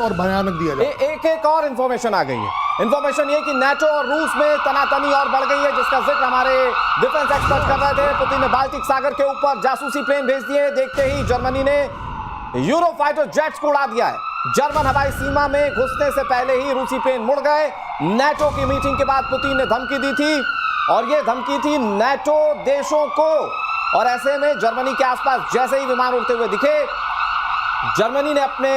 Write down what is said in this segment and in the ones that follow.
और भयानक दिया जाए। एक और इंफॉर्मेशन आ गई है। इंफॉर्मेशन ये कि नाटो और रूस में तनातनी और बढ़ गई है, जिसका जिक्र हमारे डिफेंस एक्सपर्ट कर रहे थे। पुतिन ने बाल्टिक सागर के ऊपर जासूसी प्लेन भेज दिए। देखते ही जर्मनी ने यूरोफाइटर जेट्स को उड़ा दिया है। जर्मन हवाई सीमा में घुसने से पहले ही रूसी प्लेन मुड़ गए। नाटो की मीटिंग के बाद पुतिन ने धमकी दी थी, और यह धमकी थी नाटो देशों को। और ऐसे में जर्मनी के आसपास जैसे ही विमान उड़ते हुए दिखे, जर्मनी ने अपने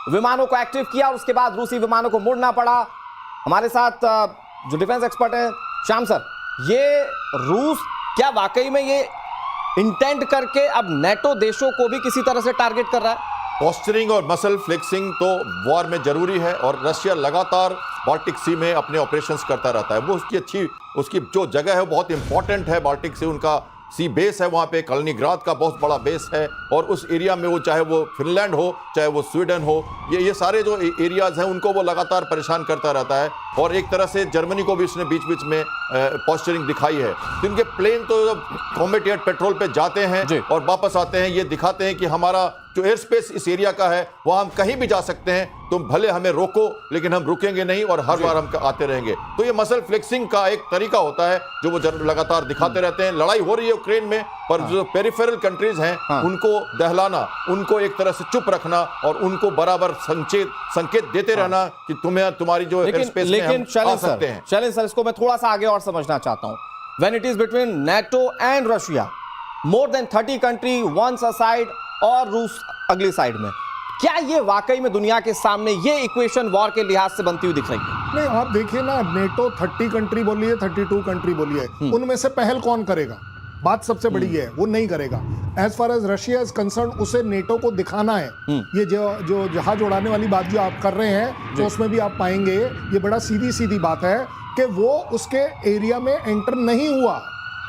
विमानों को एक्टिव किया और उसके बाद रूसी विमानों को मुड़ना पड़ा। हमारे साथ जो डिफेंस एक्सपर्ट है श्याम सर, ये रूस क्या वाकई में ये इंटेंट करके अब नाटो देशों को भी किसी तरह से टारगेट कर रहा है? पोस्चरिंग और मसल फ्लेक्सिंग तो वॉर में जरूरी है, और रशिया लगातार बाल्टिक सी में अपने ऑपरेशंस करता रहता है। वो उसकी जो जगह है बहुत इंपॉर्टेंट है। बाल्टिक सी उनका सी बेस है, वहाँ पे कलिनिंग्राड का बहुत बड़ा बेस है, और उस एरिया में वो चाहे वो फिनलैंड हो चाहे वो स्वीडन हो, ये सारे जो एरियाज हैं उनको वो लगातार परेशान करता रहता है। और एक तरह से जर्मनी को भी इसने बीच बीच में पोस्चरिंग दिखाई है। तो इनके प्लेन तो कॉम्बैट एयर पेट्रोल पे जाते हैं और वापस आते हैं, ये दिखाते हैं कि हमारा जो एयर स्पेस इस एरिया का है वहाँ हम कहीं भी जा सकते हैं, तुम भले हमें रोको लेकिन हम रुकेंगे नहीं, और हर बार हम आते रहेंगे। तो ये मसल फ्लेक्सिंग का एक तरीका होता है जो वो लगातार दिखाते रहते हैं। लड़ाई हो रही है यूक्रेन में, पर जो पेरिफेरल कंट्रीज हैं उनको दहलाना, उनको एक तरह से चुप रखना, और उनको बराबर संकेत देते रहना कि तुम्हारी जो एयर स्पेस में हम आ सकते हैं। शैलेंद्र सर, इसको मैं थोड़ा सा आगे और समझना चाहता हूं। When it is between NATO and Russia, more than 30 country once a side और रूस अगली साइड में, क्या ये वाकई में दुनिया के सामने ये इक्वेशन वॉर के लिहाज से बनती हुई दिख रही है? नहीं, आप देखिए ना, नेटो 30 कंट्री बोली है, 32 कंट्री बोली है, उनमें से पहल कौन करेगा? बात सबसे बड़ी है, वो नहीं करेगा। As far as Russia is concern, उसे नेटो को दिखाना है। ये जो जहाज उड़ाने वाली बात जो आप कर रहे हैं, तो उसमें भी आप पाएंगे ये बड़ा सीधी बात है कि वो उसके एरिया में एंटर नहीं हुआ।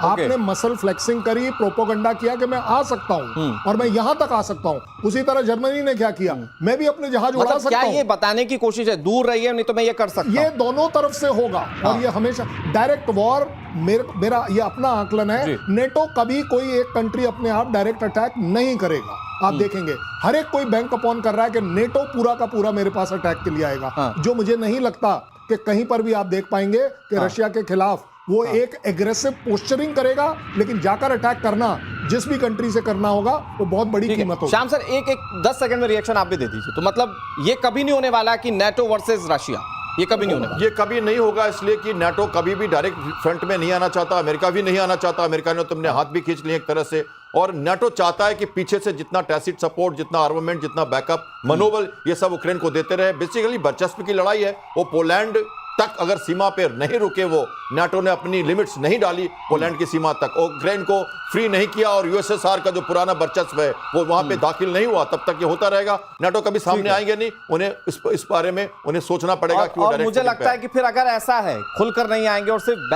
आपने मसल फ्लेक्सिंग करी, प्रोपोगंडा किया कि मैं आ सकता हूं और मैं यहां तक आ सकता हूं। उसी तरह जर्मनी ने क्या किया, मैं भी अपने जहाज उड़ा सकता हूं। क्या ये बताने की कोशिश है दूर रहिए नहीं तो मैं ये कर सकता हूं? ये दोनों तरफ से होगा। और ये हमेशा डायरेक्ट वॉर, मेरा ये अपना आकलन है, नेटो कभी कोई एक कंट्री अपने आप डायरेक्ट अटैक नहीं करेगा। आप देखेंगे हर एक कोई बैंक अपॉन कर रहा है कि नेटो पूरा का पूरा मेरे पास अटैक के लिए आएगा, जो मुझे नहीं लगता कि कहीं पर भी आप देख पाएंगे कि रशिया के खिलाफ वो एक एग्रेसिव पोस्चरिंग करेगा। लेकिन जाकर अटैक करना जिस भी कंट्री से करना होगा वो बहुत बड़ी कीमत होगी। श्याम सर, एक 10 सेकंड में रिएक्शन आप भी दे दीजिए। तो मतलब ये कभी नहीं होने वाला कि नाटो वर्सेस रशिया, ये कभी नहीं होने वाला? ये कभी नहीं होगा, इसलिए कि नाटो कभी भी डायरेक्ट फ्रंट में नहीं आना चाहता, अमेरिका भी नहीं आना चाहता। अमेरिका ने तुमने हाथ भी खींच लिए एक तरह से, और नाटो चाहता है कि पीछे से जितना टैसिट सपोर्ट, जितना आर्मामेंट, जितना बैकअप, मनोबल, ये सब यूक्रेन को देते रहे। बेसिकली वर्चस्व की लड़ाई है। वो पोलैंड तक अगर सीमा पे नहीं रुके, वो नाटो ने अपनी लिमिट्स नहीं डाली पोलैंड की सीमा तक, और यूक्रेन को फ्री नहीं किया, और यूएसएसआर का जो पुराना वर्चस्व है वो वहां पे दाखिल नहीं हुआ, तब तक ये होता रहेगा। नाटो कभी सामने आएंगे नहीं, उन्हें इस बारे में उन्हें सोचना पड़ेगा कि और मुझे लगता है कि फिर अगर ऐसा है खुलकर नहीं आएंगे और सिर्फ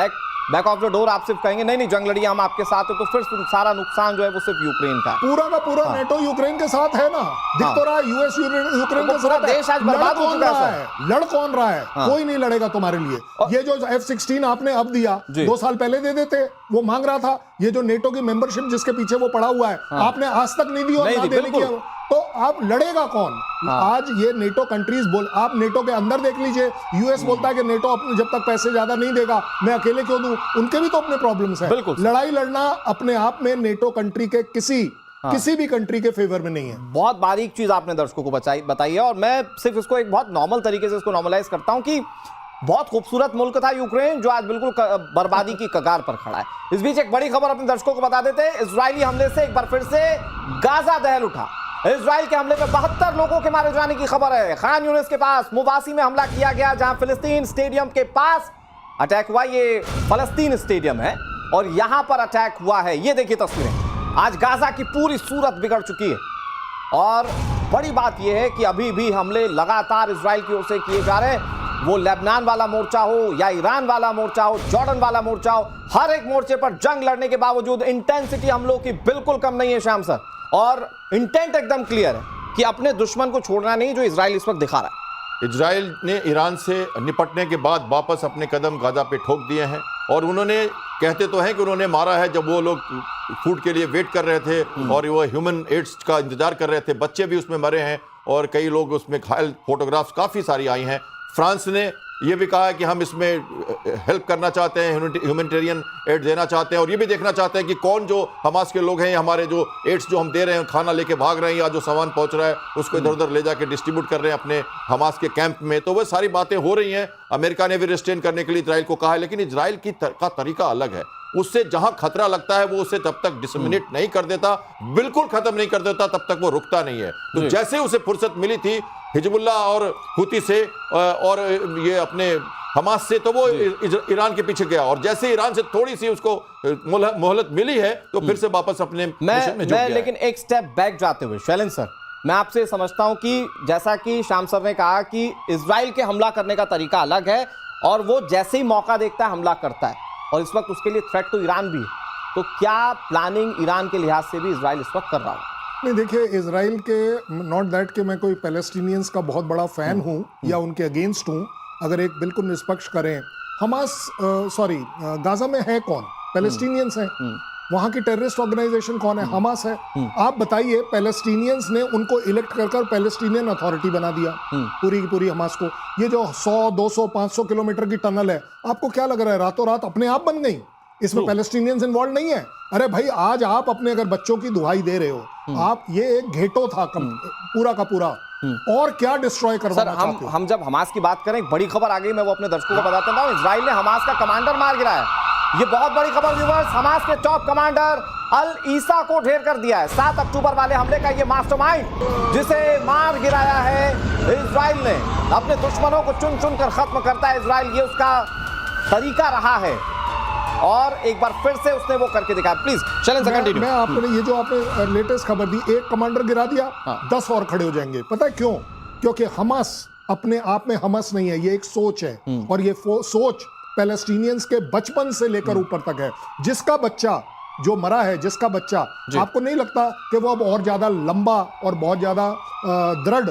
बैक ऑफ द डोर आप सिर्फ कहेंगे नहीं जंग लड़िए हम आपके साथ है, तो फिर सारा नुकसान जो है वो सिर्फ यूक्रेन का है। पूरा का पूरा नेटो यूक्रेन के साथ है ना, दिख तो रहा है यूएस यूक्रेन के साथ। देश आज बर्बाद हो चुका है। लड़ कौन रहा है? कोई नहीं लड़ेगा तुम्हारे लिए। ये जो F-16 आपने अब दिया, 2 साल पहले दे देते, वो मांग रहा था। ये जो नेटो की मेंबरशिप जिसके पीछे वो पड़ा हुआ है, आपने आज तक नहीं दी और ना देने की, तो आप लड़ेगा कौन? आज ये नेटो कंट्रीज आप नेटो के अंदर देख लीजिए, यूएस बोलता है कि नेटो अपने जब तक पैसे ज्यादा नहीं देगा मैं अकेले क्यों दूं। उनके भी तो अपने प्रॉब्लम्स हैं। लड़ाई लड़ना अपने आप में नेटो कंट्री के किसी भी कंट्री के फेवर में नहीं है। बहुत बारीक चीज आपने दर्शकों को बताई है, और मैं सिर्फ इसको एक बहुत नॉर्मल तरीके से इसको नॉर्मलाइज करता हूं कि बहुत खूबसूरत मुल्क था यूक्रेन, जो आज बिल्कुल बर्बादी की कगार पर खड़ा है। इस बीच एक बड़ी खबर अपने दर्शकों को बता देते हैं। इजरायली हमले से एक बार फिर से गाजा दहल उठा। इजराइल के हमले में 72 लोगों के मारे जाने की खबर है। खान यूनिस के पास मुवासी में हमला किया गया, जहां फिलिस्तीन स्टेडियम के पास अटैक हुआ। ये फलस्तीन स्टेडियम है और यहां पर अटैक हुआ है। ये देखिए तस्वीरें। आज गाजा की पूरी सूरत बिगड़ चुकी है, और बड़ी बात यह है कि अभी भी हमले लगातार इजराइल की ओर से किए जा रहे हैं। वो लेबनान वाला मोर्चा हो या ईरान वाला मोर्चा हो, जॉर्डन वाला मोर्चा हो, हर एक मोर्चे पर जंग लड़ने के बावजूद इंटेंसिटी हमलों की बिल्कुल कम नहीं है श्याम सर, और इंटेंट एकदम क्लियर है कि अपने दुश्मन को छोड़ना नहीं, जो इजराइल इस वक्त दिखा रहा है। इजराइल ने ईरान से निपटने के बाद वापस अपने कदम गाजा पे ठोक दिए हैं, और उन्होंने कहते तो हैं कि उन्होंने मारा है जब वो लोग फूड के लिए वेट कर रहे थे और वो ह्यूमन एड्स का इंतजार कर रहे थे, बच्चे भी उसमें मरे हैं, और कई लोग उसमें घायल, फोटोग्राफ्स काफ़ी सारी आई हैं। फ्रांस ने ये भी कहा है कि हम इसमें हेल्प करना चाहते हैं, ह्यूमैनिटेरियन एड देना चाहते हैं, और ये भी देखना चाहते हैं कि कौन जो हमास के लोग हैं, हमारे जो एड्स जो हम दे रहे हैं, खाना लेके भाग रहे हैं या जो सामान पहुंच रहा है उसको इधर उधर ले जाके डिस्ट्रीब्यूट कर रहे हैं अपने हमास के कैंप में। तो वह सारी बातें हो रही हैं। अमेरिका ने भी रिस्ट्रेन करने के लिए इजराइल को कहा है, लेकिन इजराइल का तरीका अलग है। उससे जहां खतरा लगता है वो उसे तब तक डिसमिनेट नहीं कर देता, बिल्कुल खत्म नहीं कर देता, तब तक वो रुकता नहीं है। तो जैसे उसे फुर्सत मिली थी हिजबुल्ला और हुती से और ये अपने हमास से, तो वो ईरान के पीछे गया, और जैसे ईरान से थोड़ी सी उसको मोहलत मिली है तो फिर से वापस अपने मिशन में जुट गया। लेकिन एक स्टेप बैक जाते हुए शैलेंद्र सर, मैं आपसे समझता हूं कि जैसा कि श्याम सर ने कहा कि इजराइल के हमला करने का तरीका अलग है, और वो जैसे ही मौका देखता है हमला करता है, और इस वक्त उसके लिए थ्रेट तो ईरान भी है। तो क्या प्लानिंग ईरान के लिहाज से भी इजराइल इस वक्त कर रहा है? नहीं, देखिए, इजराइल के नॉट दैट कि मैं कोई पैलेस्टीनियंस का बहुत बड़ा फैन हूं या उनके अगेंस्ट हूं। अगर एक बिल्कुल निष्पक्ष करें, हमास गाजा में है कौन? पैलेस्टीनियंस हैं। वहां की टेररिस्ट ऑर्गेनाइजेशन कौन है? हमास है। आप बताइए, पैलेस्टीनियंस ने उनको इलेक्ट कर पैलेस्टीनियन अथॉरिटी बना दिया, पूरी की पूरी हमास को। ये जो 100, 200, 500 किलोमीटर की टनल है, आपको क्या लग रहा है रातों रात अपने आप बन गई? इसमें पैलेस्टीनियंस इन्वॉल्व नहीं है। अरे भाई, आज आप अपने अगर बच्चों की दुहाई दे रहे हो, आप, ये एक घेटो था पूरा का पूरा, और क्या डिस्ट्रॉय करवाना चाहते हो? हम जब हमास की बात करें, बड़ी खबर आ गई, मैं वो अपने दर्शकों को बताता हूं। इजराइल ने हमास का कमांडर मार गिराया। ये बहुत बड़ी खबर व्यूअर्स, हमास के टॉप कमांडर अल ईसा को ढेर कर दिया है। 7 अक्टूबर वाले हमले का ये मास्टरमाइंड, जिसे मार गिराया है इजराइल ने। अपने दुश्मनों को चुन चुन कर खत्म करता है इजराइल, ये उसका तरीका रहा है, और एक बार फिर से उसने वो करके दिखाया। Please Shailendra continue. मैं आपने ये जो आपने लेटेस्ट खबर दी, एक कमांडर गिरा दिया, 10 और खड़े हो जाएंगे। पता है क्यों? क्योंकि हमास अपने आप में हमास नहीं है, ये एक सोच है, और ये सोच पैलेस्टीनियंस के बचपन से लेकर ऊपर तक है। जिसका बच्चा जो मरा है, जिसका बच्चा, आपको नहीं लगता कि वो अब और ज्यादा लंबा और बहुत ज्यादा दृढ़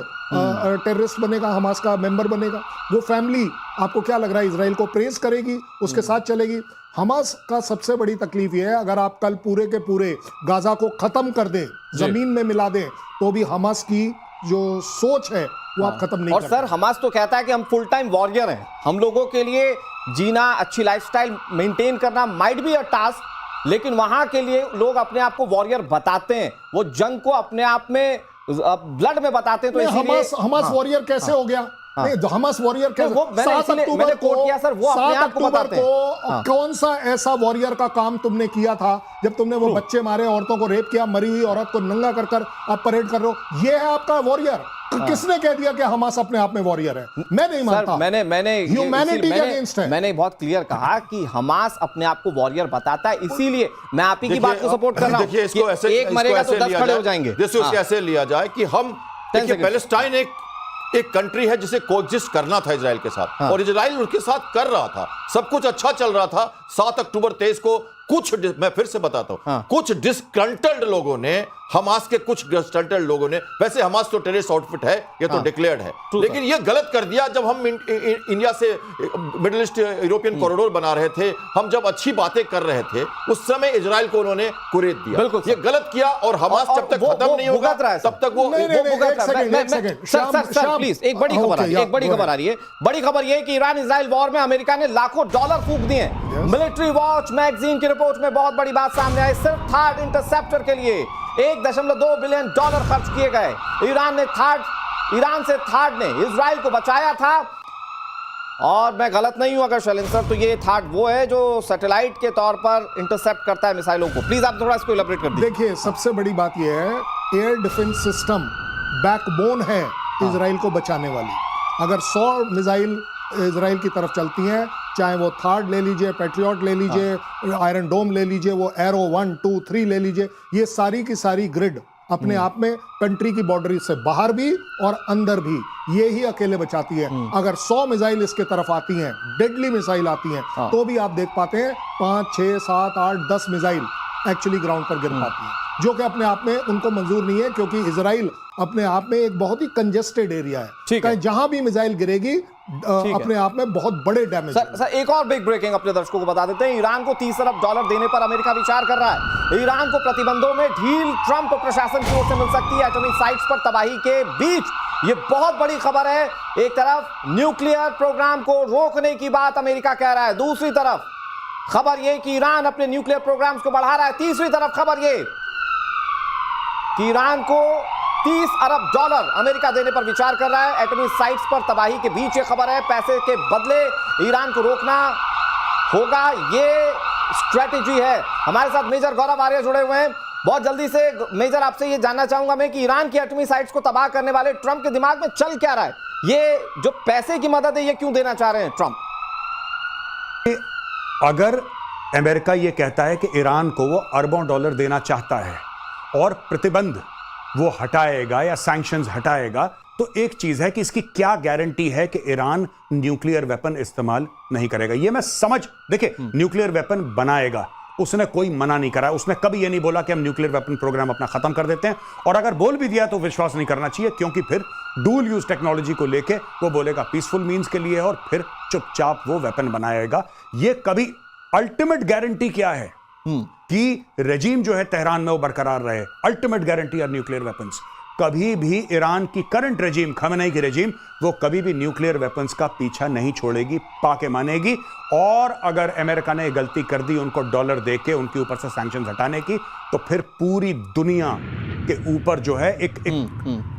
टेररिस्ट बनेगा, हमास का मेंबर बनेगा? वो फैमिली, आपको क्या लग रहा है, इजराइल को प्रेज करेगी, उसके साथ चलेगी? हमास का सबसे बड़ी तकलीफ ये है, अगर आप कल पूरे के पूरे गाजा को खत्म कर दें, जमीन में मिला दें, तो भी हमास की जो सोच है वो आप खत्म नहीं और कर सर, हमास तो कहता है कि हम फुल टाइम वॉरियर हैं, हम लोगों के लिए जीना, अच्छी लाइफस्टाइल मेंटेन करना माइट बी अ टास्क, लेकिन वहां के लिए लोग अपने आप को वॉरियर बताते हैं, वो जंग को अपने आप में ब्लड में बताते हैं। तो इसीलिए हमास वॉरियर कैसे हो गया? नहीं, हमास वॉरियर कैसे? 7 अक्टूबर को कौन सा ऐसा वॉरियर का काम तुमने किया था जब तुमने वो बच्चे मारे, औरतों को रेप किया, मरी हुई औरत को नंगा कर कर आप परेड कर रहे हो? ये है आपका वॉरियर? किसने कह दिया कि हमास अपने आप में वॉरियर है? मैं नहीं मानता। मैंने ह्यूमैनिटी के अगेंस्ट है। मैंने बहुत क्लियर कहा कि हमास अपने आप को वॉरियर बताता है, इसीलिए मैं आप ही की बात को सपोर्ट कर रहा हूं। देखिए, इसको ऐसे, एक मरेगा तो 10 खड़े हो जाएंगे। जैसे उसको ऐसे लिया जाए कि हम, देखिए, पैलेस्टाइन एक कंट्री है जिसे कोएग्जिस्ट करना था इजराइल के साथ, और इजराइल उसके साथ कर रहा था, सब कुछ अच्छा चल रहा था। 7 अक्टूबर 23 को मैं फिर से बताता हूं, कुछ डिस्कंटल्ड लोगों ने, हमास के कुछ डिस्कंटल्ड लोगों ने, वैसे हमास तो टेररिस्ट आउटफिट है, ये तो डिक्लेयर्ड है, लेकिन ये गलत कर दिया जब हम इंडिया से मिडिल ईस्ट यूरोपियन कॉरिडोर बना रहे थे, हम जब अच्छी बातें कर रहे थे, उस समय इजराइल को उन्होंने कुरेद दिया। ये गलत किया, और हमास जब तक खत्म नहीं होगा तब तक वो प्लीज, एक बड़ी खबर आ रही है। बड़ी खबर यह कि ईरान इजराइल वॉर में अमेरिका ने लाखों डॉलर फूंक दिए। मिलिट्री वॉच मैगजीन की रिपोर्ट में बहुत बड़ी बात सामने आई। सिर्फ थर्ड इंटरसेप्टर के लिए $1.2 बिलियन खर्च किए गए। ईरान से थर्ड ने इजराइल को बचाया था, और मैं गलत नहीं हूं अगर शैलेंद्र सर, तो ये थर्ड वो है जो सैटेलाइट के तौर पर इंटरसेप्ट करता है मिसाइलों को। प्लीज आप थोड़ा इसको इलैबोरेट कर दीजिए। देखिए, सबसे बड़ी बात यह है, एयर डिफेंस सिस्टम बैकबोन है इजराइल को बचाने वाली। अगर 100 मिसाइल इजराइल की तरफ चलती हैं, चाहे वो थर्ड ले लीजिए, पैट्रियट ले लीजिए, आयरन डोम ले लीजिए, वो एरो 1, 2, 3 ले लीजिए, ये सारी की सारी ग्रिड अपने आप में कंट्री की बाउंड्री से बाहर भी और अंदर भी ये ही अकेले बचाती है। अगर 100 मिसाइल इसके तरफ आती हैं, डेडली मिसाइल आती हैं, तो भी आप देख पाते हैं 5, 6, 7, 8, 10 मिसाइल एक्चुअली ग्राउंड पर गिर पाती है, जो कि अपने आप में उनको मंजूर नहीं है, क्योंकि इजराइल अपने आप में एक बहुत ही कंजेस्टेड एरिया है। कहीं जहां भी मिसाइल गिरेगी अपने आप में बहुत बड़े डैमेज। सर, एक और बिग ब्रेकिंग अपने दर्शकों को बता देते हैं। ईरान को $30 अरब देने पर अमेरिका विचार कर रहा है। ईरान को प्रतिबंधों में ढील ट्रंप प्रशासन की ओर से मिल सकती है। एटॉमिक साइट्स पर तबाही के बीच ये बहुत बड़ी खबर है। एक तरफ न्यूक्लियर प्रोग्राम को रोकने की बात अमेरिका कह रहा है, दूसरी तरफ खबर ये कि ईरान अपने न्यूक्लियर प्रोग्राम्स को बढ़ा रहा है, तीसरी तरफ खबर ये कि ईरान को 30 अरब डॉलर अमेरिका देने पर विचार कर रहा है एटमी साइट्स पर तबाही के बीच। ये खबर है, पैसे के बदले ईरान को रोकना होगा, ये स्ट्रेटेजी है। हमारे साथ मेजर गौरव आर्य जुड़े हुए हैं। बहुत जल्दी से मेजर आपसे ये जानना चाहूंगा मैं कि ईरान की एटमी साइट्स को तबाह करने वाले ट्रंप के दिमाग में चल क्या रहा है? ये जो पैसे की मदद है ये क्यों देना चाह रहे हैं ट्रंप? अगर अमेरिका यह कहता है कि ईरान को वो अरबों डॉलर देना चाहता है और प्रतिबंध वो हटाएगा या सैंक्शंस हटाएगा, तो एक चीज है कि इसकी क्या गारंटी है कि ईरान न्यूक्लियर वेपन इस्तेमाल नहीं करेगा। ये मैं देखिए, न्यूक्लियर वेपन बनाएगा, उसने कोई मना नहीं करा, उसने कभी ये नहीं बोला कि हम न्यूक्लियर वेपन प्रोग्राम अपना खत्म कर देते हैं, और अगर बोल भी दिया तो विश्वास नहीं करना चाहिए, क्योंकि फिर डुअल यूज टेक्नोलॉजी को लेके वो बोलेगा पीसफुल मीन्स के लिए और फिर चुपचाप वो वेपन बनाएगा। ये कभी अल्टीमेट गारंटी क्या है कि रेजीम जो है तेहरान में वो बरकरार रहे, ultimate guarantee are nuclear weapons. कभी भी ईरान की करंट रेजीम, खमेनेई की रेजीम, वो कभी भी न्यूक्लियर वेपन्स का पीछा नहीं छोड़ेगी, पाके मानेगी। और अगर अमेरिका ने गलती कर दी उनको डॉलर देके उनके ऊपर से सैंक्शंस हटाने की, तो फिर पूरी दुनिया के ऊपर जो है एक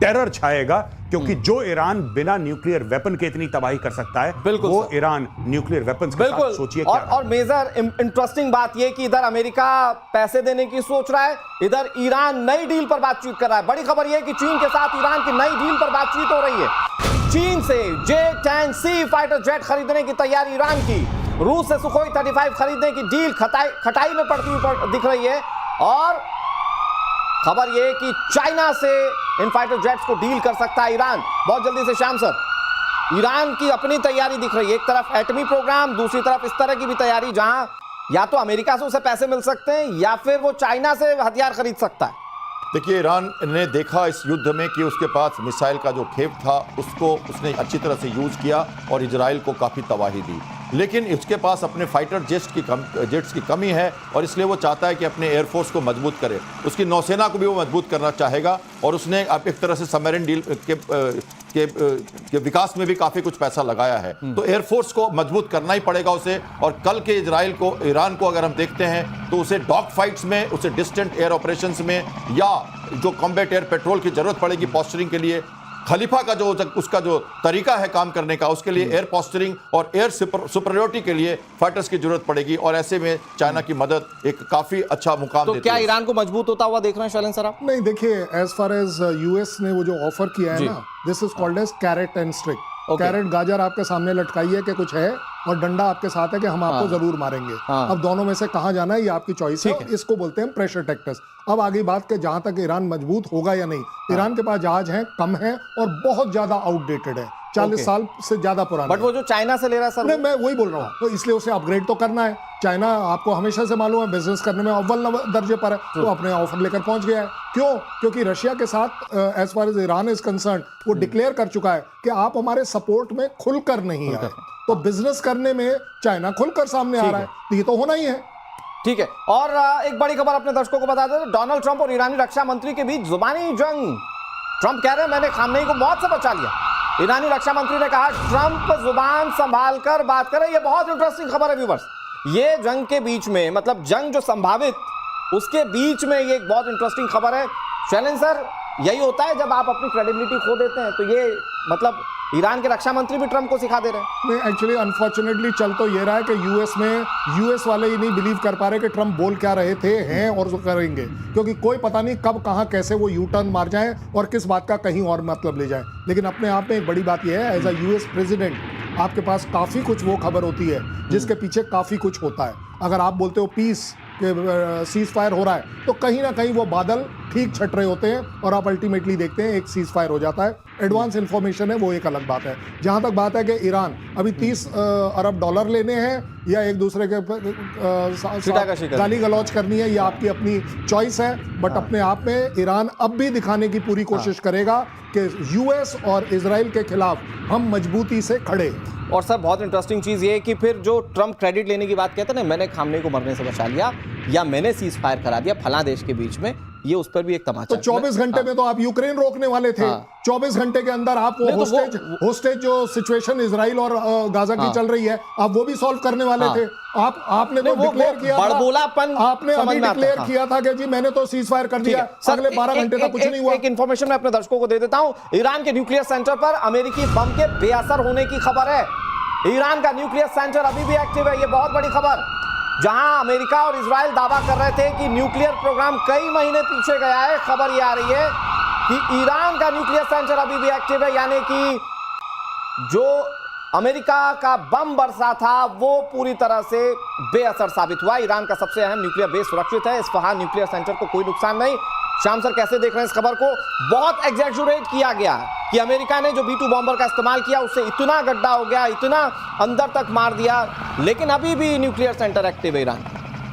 टेरर छाएगा, क्योंकि जो ईरान बिना न्यूक्लियर वेपन के इतनी तबाही कर सकता है, बिल्कुल वो ईरान न्यूक्लियर वेपन्स के साथ सोचिए क्या और मेजर इंटरेस्टिंग बात यह कि इधर अमेरिका पैसे देने की सोच रहा है, इधर ईरान नई डील पर बातचीत कर रहा है। बड़ी खबर यह कि चीन के साथ ईरान की नई डील पर बातचीत हो रही है। चीन से J-10C फाइटर जेट खरीदने की तैयारी ईरान की, रूस से सुखोई 35 खरीदने की डील खटाई में पड़ती हुई दिख रही है। और खबर यह कि चाइना से इन फाइटर जेट्स को डील कर सकता है ईरान बहुत जल्दी से। श्याम सर, ईरान की अपनी तैयारी दिख रही है, एक तरफ एटमी प्रोग्राम, दूसरी तरफ इस तरह की भी तैयारी जहां या तो अमेरिका से उसे पैसे मिल सकते हैं या फिर वो चाइना से हथियार खरीद सकता है। देखिए, ईरान ने देखा इस युद्ध में कि उसके पास मिसाइल का जो खेप था उसको उसने अच्छी तरह से यूज किया और इजराइल को काफ़ी तबाही दी, लेकिन उसके पास अपने फाइटर जेट्स की कमी है और इसलिए वो चाहता है कि अपने एयरफोर्स को मजबूत करे, उसकी नौसेना को भी वो मजबूत करना चाहेगा। और उसने अब एक तरह से सबमरीन डील के विकास में भी काफ़ी कुछ पैसा लगाया है, तो एयरफोर्स को मजबूत करना ही पड़ेगा उसे। और कल के ईरान को अगर हम देखते हैं तो उसे डॉग फाइट्स में, उसे डिस्टेंट एयर ऑपरेशंस में, या जो कॉम्बैट एयर पेट्रोल की जरूरत पड़ेगी पोस्चरिंग के लिए, खलीफा का उसका जो तरीका है काम करने का, उसके लिए एयर पोस्चरिंग और एयर सुपरियोरिटी के लिए फाइटर्स की जरूरत पड़ेगी। और ऐसे में चाइना की मदद एक काफी अच्छा मुकाम देती है। तो क्या ईरान को मजबूत होता हुआ देख रहे हैं शैलेंद्र सर आप? नहीं, देखिए, एज फार एज यूएस ने वो जो ऑफर किया है ना, this is called as carrot and stick. Carrot गाजर आपके सामने लटकाई है कि कुछ है, और डंडा आपके साथ है कि हम आपको जरूर मारेंगे। अब दोनों में से कहां जाना है ये आपकी चॉइस है। इसको बोलते हैं प्रेशर टेक्टिक्स। अब आगे बात के जहां तक ईरान मजबूत होगा या नहीं, ईरान के पास जहाज हैं, कम है और बहुत ज्यादा आउटडेटेड है, 40 साल से ज्यादा पुराना। बट वो जो चाइना से ले रहा है सर, नहीं, मैं वही बोल रहा हूँ, तो इसलिए उसे अपग्रेड तो करना है। चाइना आपको हमेशा से मालूम है बिजनेस करने में अव्वल दर्जे पर है, तो अपने ऑफर लेकर पहुंच गया है। क्यों? क्योंकि रशिया के साथ as far as Iran is concern, वो डिक्लेयर कर चुका है कि आप हमारे सपोर्ट में खुलकर नहीं आए, तो बिजनेस करने में चाइना खुलकर सामने आ रहा है, तो ये तो होना ही है। ठीक है। और एक बड़ी खबर अपने दर्शकों को बता दें, डोनाल्ड ट्रंप और ईरानी रक्षा मंत्री के बीच जुबानी जंग। ट्रंप कह रहे हैं मैंने खामनेई को मौत से बचा लिया, ईरानी रक्षा मंत्री ने कहा ट्रंप जुबान संभाल कर बात करें। ये बहुत इंटरेस्टिंग खबर है व्यूअर्स। ये जंग के बीच में, मतलब जंग जो संभावित, उसके बीच में ये एक बहुत इंटरेस्टिंग खबर है। शैलेंद्र सर, यही होता है जब आप अपनी क्रेडिबिलिटी खो देते हैं, तो ये मतलब ईरान के रक्षा मंत्री भी ट्रंप को सिखा दे रहे हैं। नहीं, एक्चुअली अनफॉर्चुनेटली चल तो ये रहा है कि यूएस वाले ही नहीं बिलीव कर पा रहे कि ट्रंप बोल क्या रहे थे, हैं और करेंगे, क्योंकि कोई पता नहीं कब कहां कैसे वो यू टर्न मार जाए और किस बात का कहीं और मतलब ले जाए। लेकिन अपने आप में एक बड़ी बात यह है, एज अ यूएस प्रेसिडेंट आपके पास काफ़ी कुछ वो खबर होती है जिसके पीछे काफ़ी कुछ होता है। अगर आप बोलते हो पीस के सीज फायर हो रहा है, तो कहीं ना कहीं वो बादल ठीक छट रहे होते हैं और आप अल्टीमेटली देखते हैं एक सीज फायर हो जाता है। एडवांस इंफॉर्मेशन है, वो एक अलग बात है। जहां तक बात है कि ईरान अभी 30 अरब डॉलर लेने हैं या एक दूसरे के गाली गलौज करनी है, ये आपकी अपनी चॉइस है। बट अपने आप में ईरान अब भी दिखाने की पूरी कोशिश करेगा कि यूएस और इजराइल के खिलाफ हम मजबूती से खड़े। और सर, बहुत इंटरेस्टिंग चीज़ ये है कि फिर जो ट्रंप क्रेडिट लेने की बात कहते हैं ना, मैंने खामनेई को मरने से बचा लिया या मैंने सीज फायर करा दिया फला देश के बीच में, ये उस पर भी एक तमाचा तो है। 24 घंटे में तो आप यूक्रेन रोकने वाले थे। 24 घंटे के अंदर आप वो नहीं, तो होस्टेज जो सिचुएशन इजराइल और गाजा की चल रही है, आप वो भी सॉल्व करने वाले थे। आपने तो डिक्लेयर किया था, बड़बोलापन आपने अभी समझ में आता डिक्लेयर है। किया था कि जी मैंने तो सीज फायर कर दिया, अगले 12 घंटे तक कुछ नहीं हुआ। एक इंफॉर्मेशन मैं अपने दर्शकों को दे देता हूं। ईरान के न्यूक्लियर सेंटर पर अमेरिकी बम के बेअसर होने की खबर है। ईरान का न्यूक्लियर सेंटर अभी भी एक्टिव है, ये बहुत बड़ी खबर। जहां अमेरिका और इजराइल दावा कर रहे थे कि न्यूक्लियर प्रोग्राम कई महीने पीछे गया है, खबर ये आ रही है कि ईरान का न्यूक्लियर सेंटर अभी भी एक्टिव है, यानी कि जो अमेरिका का बम बरसा था वो पूरी तरह से बेअसर साबित हुआ। ईरान का सबसे अहम न्यूक्लियर बेस सुरक्षित है, इस्फहान न्यूक्लियर सेंटर को कोई नुकसान नहीं। श्याम सर कैसे देख रहे हैं इस खबर को? बहुत एग्जैजुरेट किया गया कि अमेरिका ने जो B-2 बॉम्बर का इस्तेमाल किया उससे इतना गड्ढा हो गया, इतना अंदर तक मार दिया, लेकिन अभी भी न्यूक्लियर सेंटर एक्टिव है ईरान।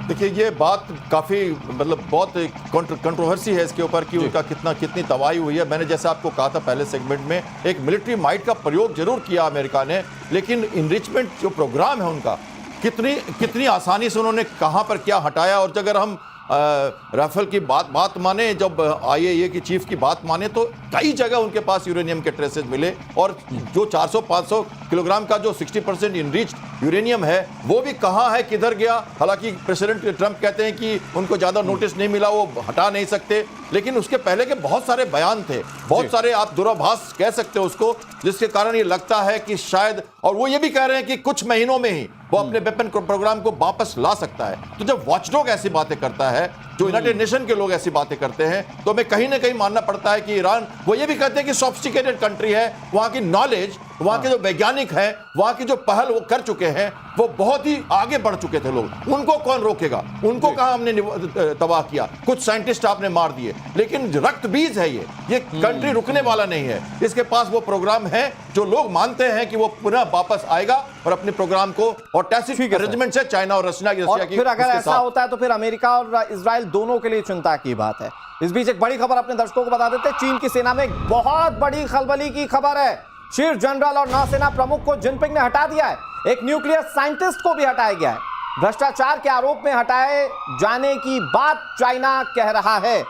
देखिए ये बात काफ़ी मतलब बहुत कंट्रोवर्सी है इसके ऊपर कि उनका कितनी तबाही हुई है। मैंने जैसे आपको कहा था पहले सेगमेंट में, एक मिलिट्री माइट का प्रयोग जरूर किया अमेरिका ने, लेकिन इनरिचमेंट जो प्रोग्राम है उनका कितनी आसानी से उन्होंने कहां पर क्या हटाया। और अगर हम राफेल की बात माने, जब IAEA की चीफ की बात माने, तो कई जगह उनके पास यूरेनियम के ट्रेसेस मिले। और जो 400-500 किलोग्राम का जो 60% इनरिच्ड यूरेनियम है वो भी कहाँ है, किधर गया। हालांकि प्रेसिडेंट ट्रंप कहते हैं कि उनको ज़्यादा नोटिस नहीं मिला, वो हटा नहीं सकते, लेकिन उसके पहले के बहुत सारे बयान थे, बहुत सारे आप दुराभास कह सकते हो उसको, जिसके कारण ये लगता है कि शायद, और वो ये भी कह रहे हैं कि कुछ महीनों में ही वो अपने वेपन प्रोग्राम को वापस ला सकता है। तो जब वॉचडॉग ऐसी बातें करता है, जो यूनाइटेड नेशन के लोग ऐसी बातें करते हैं, तो हमें कहीं ना कहीं मानना पड़ता है कि ईरान, वो ये भी कहते हैं कि सोफिस्टिकेटेड कंट्री है, वहां की नॉलेज, वहां के जो वैज्ञानिक हैं, वहां की जो पहल वो कर चुके हैं, वो बहुत ही आगे बढ़ चुके थे लोग। उनको कौन रोकेगा? उनको कहां हमने तबाह किया? कुछ साइंटिस्ट आपने मार दिए, लेकिन रक्त बीज है ये कंट्री रुकने वाला नहीं है। इसके पास वो प्रोग्राम है जो लोग मानते हैं कि वो पुनः वापस आएगा और अपने प्रोग्राम को, और टैसिट अरेंजमेंट है चाइना और रशिया की। फिर अगर ऐसा होता है तो फिर अमेरिका और इजराइल दोनों के लिए चिंता की बात है। इस बीच एक बड़ी खबर अपने दर्शकों को बता देते हैं। चीन की सेना में एक बहुत बड़ी खलबली की खबर है। शीर्ष जनरल और नौसेना प्रमुख को जिनपिंग ने हटा दिया है। एक न्यूक्लियर साइंटिस्ट को भी हटाया गया है। भ्रष्टाचार के आरोप में हटाए जाने की बात चाइना कह रहा है।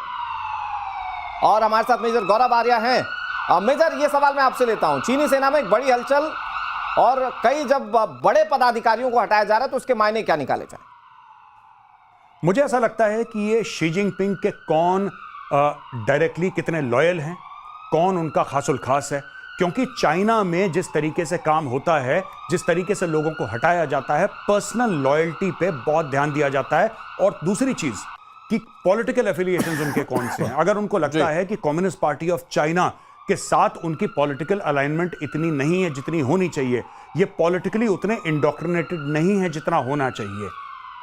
और हमारे साथ मेजर गौरव आर्या हैं। मेजर, ये सवाल मैं आपसे लेता हूं, चीनी सेना में एक बड़ी हलचल और कई जब बड़े पदाधिकारियों को हटाया जा रहा है तो उसके मायने क्या निकाले जाए? मुझे ऐसा लगता है कि ये शी जिनपिंग के कौन डायरेक्टली कितने लॉयल हैं, कौन उनका खासुल खास है, क्योंकि चाइना में जिस तरीके से काम होता है, जिस तरीके से लोगों को हटाया जाता है, पर्सनल लॉयल्टी पे बहुत ध्यान दिया जाता है। और दूसरी चीज कि पॉलिटिकल एफिलिएशंस उनके कौन से हैं। अगर उनको लगता है कि कम्युनिस्ट पार्टी ऑफ चाइना के साथ उनकी पॉलिटिकल अलाइनमेंट इतनी नहीं है जितनी होनी चाहिए, ये पॉलिटिकली उतने इंडोक्ट्रिनेटेड नहीं है जितना होना चाहिए,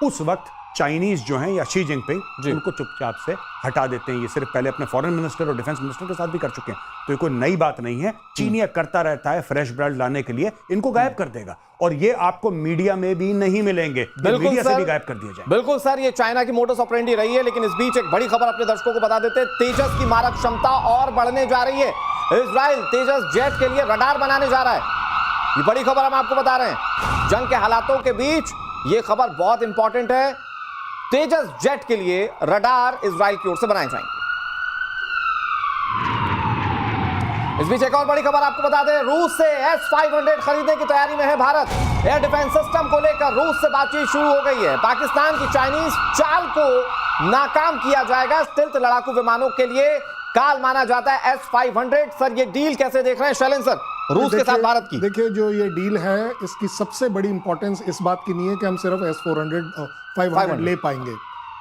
उस वक्त चाइनीज जो हैं या शी जिनपिंग उनको चुपचाप से हटा देते हैं। ये सिर्फ पहले अपने फॉरेन मिनिस्टर और डिफेंस मिनिस्टर के साथ भी कर चुके हैं, तो ये कोई नई बात नहीं है। चीन ये करता रहता है फ्रेश ब्लड लाने के लिए, इनको गायब कर देगा। और ये आपको मीडिया में भी नहीं मिलेंगे, मीडिया से भी गायब कर दिया जाए। बिल्कुल सर, ये चाइना की मोडस ऑपरेंडी रही है। लेकिन इस बीच एक बड़ी खबर अपने दर्शकों को बता देते हैं। तेजस की मारक क्षमता और बढ़ने जा रही है। इजराइल तेजस जेट के लिए रडार बनाने जा रहा है। ये बड़ी खबर हम आपको बता रहे हैं। जंग के हालातों के बीच ये खबर बहुत इंपॉर्टेंट है। तेजस जेट के लिए रडार इजराइल की ओर से बनाए जाएंगे। इस बीच एक और बड़ी खबर आपको बता दें। रूस से S-500 खरीदने की तैयारी में है भारत। एयर डिफेंस सिस्टम को लेकर रूस से बातचीत शुरू हो गई है। पाकिस्तान की चाइनीज चाल को नाकाम किया जाएगा। स्टिल्थ लड़ाकू विमानों के लिए काल माना जाता है S-500। सर, ये डील कैसे देख रहे हैं शैलेंद्र सर, रूस के साथ भारत की? देखिए, जो ये डील है इसकी सबसे बड़ी इंपॉर्टेंस इस बात की नहीं है कि हम सिर्फ S-500 ले पाएंगे।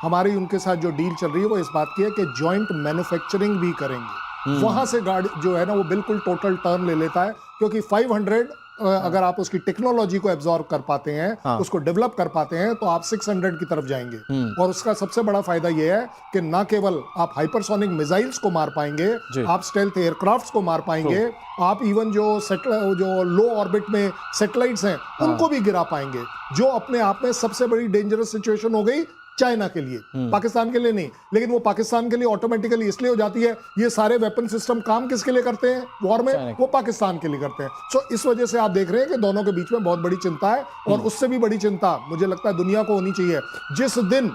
हमारी उनके साथ जो डील चल रही है वो इस बात की है कि जॉइंट मैन्युफैक्चरिंग भी करेंगे। वहां से गाड़ी जो है ना वो बिल्कुल टोटल टर्न ले लेता है, क्योंकि 500 अगर आप उसकी टेक्नोलॉजी को एब्जॉर्ब कर पाते हैं, उसको डेवलप कर पाते हैं, तो आप 600 की तरफ जाएंगे। और उसका सबसे बड़ा फायदा यह है कि ना केवल आप हाइपरसोनिक मिसाइल्स को मार पाएंगे, आप स्टेल्थ एयरक्राफ्ट्स को मार पाएंगे, आप इवन जो लो ऑर्बिट में सैटेलाइट्स हैं उनको भी गिरा पाएंगे, जो अपने आप में सबसे बड़ी डेंजरस सिचुएशन हो गई चाइना के लिए, पाकिस्तान के लिए नहीं। लेकिन वो पाकिस्तान के लिए ऑटोमेटिकली इसलिए हो जाती है, ये सारे वेपन सिस्टम काम किसके लिए करते हैं वॉर में? वो पाकिस्तान के लिए करते हैं। सो इस वजह से आप देख रहे हैं कि दोनों के बीच में बहुत बड़ी चिंता है। और उससे भी बड़ी चिंता मुझे लगता है दुनिया को होनी चाहिए। जिस दिन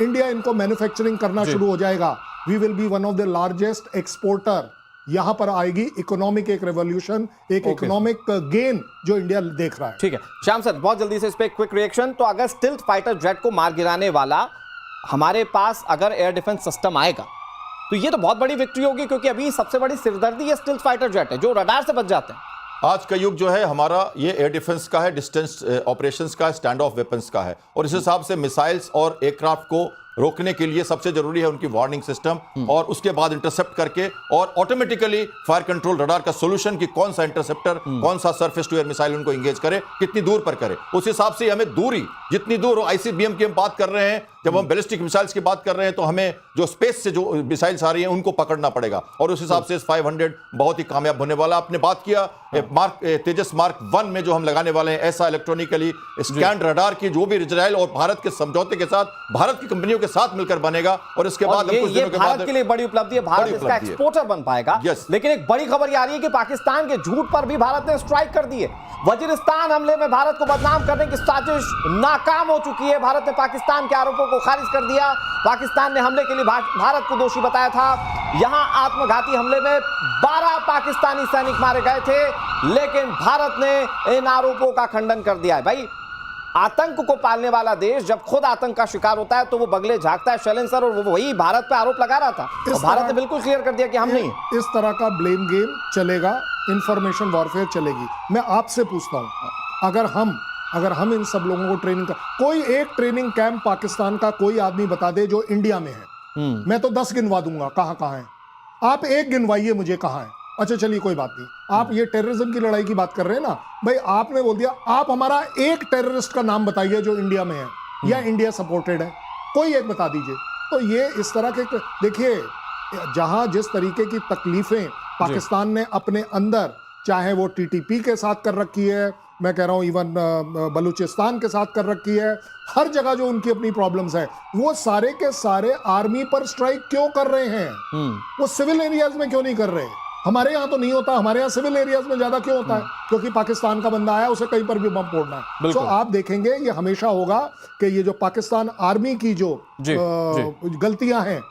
इंडिया इनको मैन्युफैक्चरिंग करना शुरू हो जाएगा, we will be one of the largest exporter. यहां पर आएगी इकोनॉमिक एक रेवोल्यूशन, एक इकोनॉमिक गेन जो इंडिया देख रहा है। ठीक है श्याम सर, बहुत जल्दी से इस पे क्विक रिएक्शन। तो अगर स्टिल्थ फाइटर जेट को मार गिराने वाला हमारे पास अगर एयर डिफेंस सिस्टम आएगा तो ये तो बहुत बड़ी विक्ट्री होगी, क्योंकि अभी सबसे बड़ी सिरदर्दी ये स्टिल्थ फाइटर जेट है जो रडार से बच जाते हैं। आज का युग जो है हमारा ये एयर डिफेंस का है, डिस्टेंस ऑपरेशंस का है, स्टैंड ऑफ वेपन्स का है, और इस हिसाब से मिसाइल्स और एयरक्राफ्ट को रोकने के लिए सबसे जरूरी है उनकी वार्निंग सिस्टम, और उसके बाद इंटरसेप्ट करके और ऑटोमेटिकली फायर कंट्रोल रडार का सॉल्यूशन कि कौन सा इंटरसेप्टर, कौन सा सरफेस टू एयर मिसाइल उनको एंगेज करे, कितनी दूर पर करे। उस हिसाब से हमें दूरी जितनी दूर हो, आईसीबीएम की हम बात कर रहे हैं, जब हम बैलिस्टिक मिसाइल्स की बात कर रहे हैं तो हमें जो स्पेस से जो मिसाइल्स आ रही हैं उनको पकड़ना पड़ेगा, और उस हिसाब से 500 बहुत ही कामयाब होने वाला। आपने बात किया तेजस मार्क 1 में जो हम लगाने वाले हैं, ऐसा इलेक्ट्रॉनिकली स्कैन रडार की जो भी इजराइल और भारत के समझौते के साथ, भारत की कंपनियों के साथ मिलकर बनेगा, और इसके बाद हम कुछ दिनों के बाद भारत के लिए बड़ी उपलब्धि है, भारत इसका एक्सपोर्टर बन पाएगा। लेकिन एक बड़ी खबर ये आ रही है कि पाकिस्तान के झूठ पर भी भारत ने स्ट्राइक कर दी है। वजीरिस्तान हमले में भारत को बदनाम करने की साजिश नाकाम हो चुकी है। भारत ने पाकिस्तान के आरोपों को खारिज कर दिया। पाकिस्तान ने हमले के लिए भारत को दोषी बताया था। यहां आत्मघाती हमले में 12 पाकिस्तानी सैनिक मारे गए थे, लेकिन भारत ने इन आरोपों का खंडन कर दिया है। भाई, आतंक को पालने वाला देश जब खुद आतंक का शिकार होता है तो वो बगले झांकता है। शैलेंद्र सर, और वो वही भारत पे आरोप लगा रहा था, और भारत ने बिल्कुल क्लियर कर दिया कि हम नहीं। इस तरह का ब्लेम गेम चलेगा, इंफॉर्मेशन वॉरफेयर चलेगी। मैं आपसे पूछता हूं, अगर हम इन सब लोगों को ट्रेनिंग का, कोई एक ट्रेनिंग कैंप पाकिस्तान का कोई आदमी बता दे जो इंडिया में है। मैं तो 10 गिनवा दूंगा कहां कहां है, आप एक गिनवाइए मुझे कहां है। अच्छा चलिए कोई बात नहीं, आप ये टेररिज्म की लड़ाई की बात कर रहे हैं ना भाई, आपने बोल दिया, आप हमारा एक टेररिस्ट का नाम बताइए जो इंडिया में है या इंडिया सपोर्टेड है, कोई एक बता दीजिए। तो ये इस तरह के, देखिए जहां जिस तरीके की तकलीफें पाकिस्तान ने अपने अंदर, चाहे वो टीटीपी के साथ कर रखी है, मैं कह रहा हूं इवन बलूचिस्तान के साथ कर रखी है, हर जगह जो उनकी अपनी प्रॉब्लम्स है, वो सारे के सारे आर्मी पर स्ट्राइक क्यों कर रहे हैं? वो सिविल एरियाज में क्यों नहीं कर रहे? हमारे यहाँ तो नहीं होता, हमारे यहाँ सिविल एरियाज में ज्यादा क्यों होता है? क्योंकि पाकिस्तान का बंदा आया, उसे कहीं पर भी बम फोड़ना है। तो आप देखेंगे ये हमेशा होगा कि ये जो पाकिस्तान आर्मी की जो गलतियां हैं,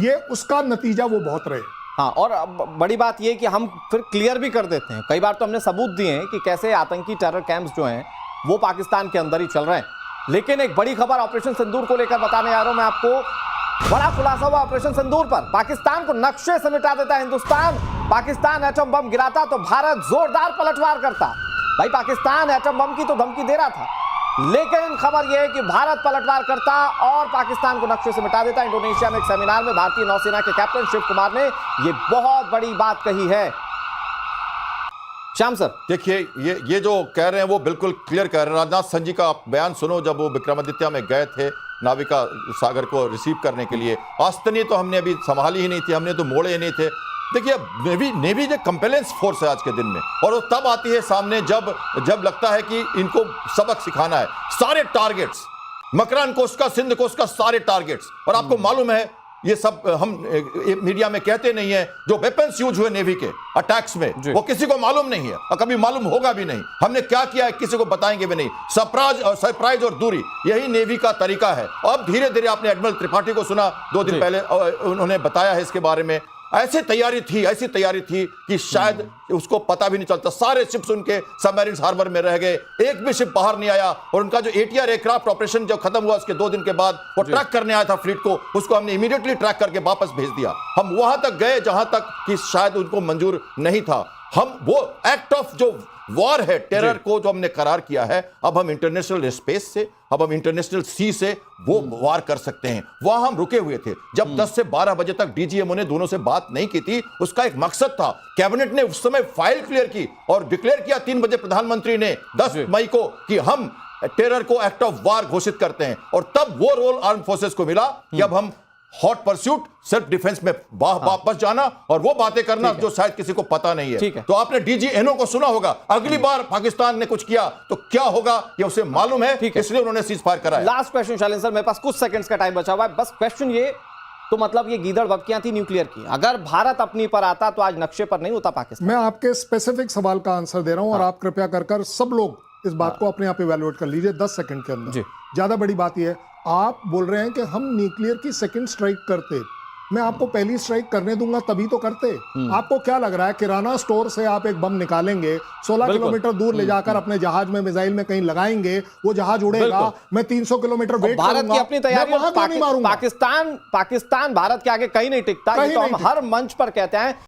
ये उसका नतीजा वो बहुत रहे। हाँ, और बड़ी बात ये कि हम फिर क्लियर भी कर देते हैं, कई बार तो हमने सबूत दिए हैं कि कैसे आतंकी टेरर कैंप्स जो हैं वो पाकिस्तान के अंदर ही चल रहे हैं। लेकिन एक बड़ी खबर ऑपरेशन सिंदूर को लेकर बताने आ रहा हूं मैं आपको। बड़ा खुलासा हुआ ऑपरेशन सिंदूर पर। पाकिस्तान को नक्शे से मिटा देता हिंदुस्तान। पाकिस्तान एटम बम गिराता तो भारत जोरदार पलटवार करता। भाई, पाकिस्तान एटम बम की तो धमकी दे रहा था, लेकिन खबर यह है कि भारत पलटवार करता और पाकिस्तान को नक्शे से मिटा देता। इंडोनेशिया में एक सेमिनार में भारतीय नौसेना के कैप्टन शिव कुमार ने यह बहुत बड़ी बात कही है। श्याम सर, देखिए ये जो कह रहे हैं वो बिल्कुल क्लियर कह रहे हैं। राजनाथ सिंह जी का आप बयान सुनो, जब वो विक्रमादित्य में गए थे नाविका सागर को रिसीव करने के लिए। आस्तनी तो हमने अभी संभाली ही नहीं थी, हमने तो मोड़े ही नहीं थे। देखिए नेवी जो कंपेलेंस फोर्स है आज के दिन में, और वो तब आती है सामने जब लगता है कि इनको सबक सिखाना है। सारे टारगेट्स, मकरान कोस्ट का, सिंध कोस्ट का, सारे टारगेट्स, और आपको मालूम है ये सब हम मीडिया में कहते नहीं है, जो वेपन्स यूज हुए नेवी के अटैक्स में वो किसी को मालूम नहीं है और कभी मालूम होगा भी नहीं। हमने क्या किया है किसी को बताएंगे भी नहीं। सरप्राइज और दूरी, यही नेवी का तरीका है। अब धीरे धीरे आपने एडमिरल त्रिपाठी को सुना 2 दिन पहले, उन्होंने बताया है इसके बारे में। ऐसी तैयारी थी कि शायद उसको पता भी नहीं चलता। सारे शिप्स उनके सबमरीन हार्बर में रह गए, एक भी शिप बाहर नहीं आया। और उनका जो ATR एयरक्राफ्ट ऑपरेशन जब खत्म हुआ उसके 2 दिन के बाद वो ट्रैक करने आया था फ्लीट को, उसको हमने इमीडिएटली ट्रैक करके वापस भेज दिया। हम वहां तक गए जहां तक कि शायद उनको मंजूर नहीं था। हम वो एक्ट ऑफ जो वॉर है टेरर को जो हमने करार किया है, अब हम इंटरनेशनल स्पेस से, अब हम इंटरनेशनल सी से वो वार कर सकते हैं। वहां हम रुके हुए थे जब 10 से 12 बजे तक DGMO ने दोनों से बात नहीं की थी। उसका एक मकसद था, कैबिनेट ने उस समय फाइल क्लियर की और डिक्लेयर किया 3 बजे प्रधानमंत्री ने 10 मई को कि हम टेरर को एक्ट ऑफ वार घोषित करते हैं। और तब वो रोल आर्म फोर्सेस को मिला कि अब हम हॉट परस्यूट, सेल्फ डिफेंस में वापस जाना और वो बातें करना जो शायद किसी को पता नहीं है। तो आपने DGNO को सुना होगा, अगली बार पाकिस्तान ने कुछ किया तो क्या होगा ये उसे मालूम है, इसलिए उन्होंने सीज फायर करा है। लास्ट क्वेश्चन शैलेंद्र सर, मेरे पास कुछ सेकंड्स का टाइम बचा हुआ है, बस क्वेश्चन ये, तो मतलब ये गीदड़ बबकियां थी न्यूक्लियर की, अगर भारत अपनी पर आता तो आज नक्शे पर नहीं होता पाकिस्तान। मैं आपके स्पेसिफिक सवाल का आंसर दे रहा हूं और आप कृपया कर सब लोग इस बात को अपने आप इवैल्यूएट कर लीजिए 10 सेकंड के अंदर। ज्यादा बड़ी बात यह है, आप बोल रहे हैं कि हम न्यूक्लियर की सेकंड स्ट्राइक करते, मैं आपको पहली स्ट्राइक करने दूंगा तभी तो करते। आपको क्या लग रहा है किराना स्टोर से आप एक बम निकालेंगे, 16 किलोमीटर दूर ले जाकर अपने जहाज में मिसाइल में कहीं लगाएंगे, वो जहाज उड़ेगा, मैं 300 किलोमीटर वेट भारत करूंगा, की अपनी तैयारी, मैं वहां क्यों नहीं मारूंगा? पाकिस्तान के आगे कहीं नहीं टिकता, ये तो हम हर मंच पर कहते हैं।